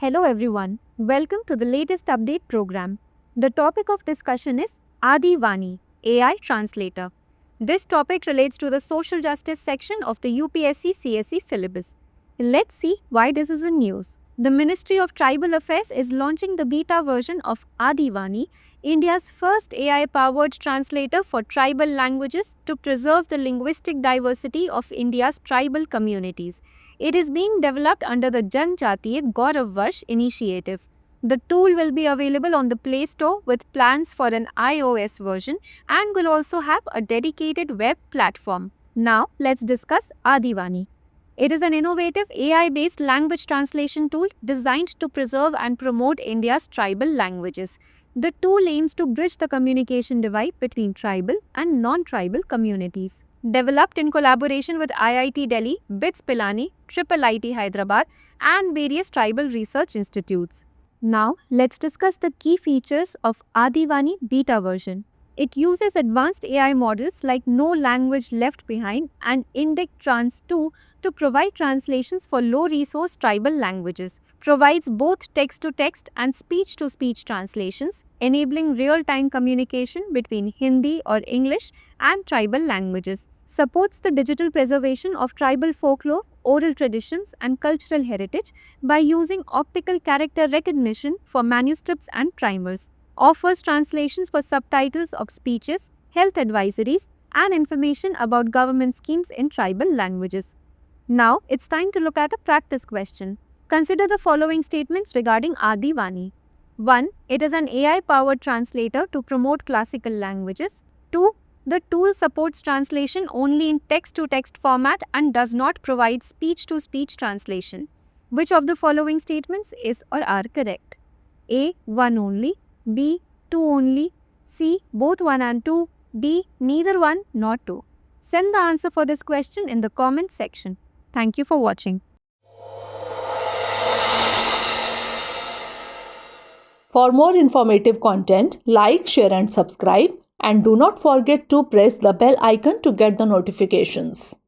Hello everyone, welcome to the latest update program. The topic of discussion is Adi Vani, AI Translator. This topic relates to the social justice section of the UPSC CSE syllabus. Let's see why this is in news. The Ministry of Tribal Affairs is launching the beta version of Adi Vani, India's first AI-powered translator for tribal languages to preserve the linguistic diversity of India's tribal communities. It is being developed under the Janjatiya Gaurav Varsh initiative. The tool will be available on the Play Store with plans for an iOS version and will also have a dedicated web platform. Now, let's discuss Adi Vani. It is an innovative AI-based language translation tool designed to preserve and promote India's tribal languages. The tool aims to bridge the communication divide between tribal and non-tribal communities. Developed in collaboration with IIT Delhi, BITS Pilani, IIIT Hyderabad, and various tribal research institutes. Now, let's discuss the key features of Adi Vani beta version. It uses advanced AI models like No Language Left Behind and Indic Trans 2 to provide translations for low-resource tribal languages, provides both text-to-text and speech-to-speech translations, enabling real-time communication between Hindi or English and tribal languages, supports the digital preservation of tribal folklore, oral traditions, and cultural heritage by using optical character recognition for manuscripts and primers, offers translations for subtitles of speeches, health advisories, and information about government schemes in tribal languages. Now, it's time to look at a practice question. Consider the following statements regarding Adi Vani. 1. It is an AI-powered translator to promote classical languages. 2. The tool supports translation only in text-to-text format and does not provide speech-to-speech translation. Which of the following statements is or are correct? A. 1 only. B. 2 only. C. Both 1 and 2. D. Neither 1 nor 2. Send the answer for this question in the comment section. Thank you for watching. For more informative content, like, share and subscribe, and do not forget to press the bell icon to get the notifications.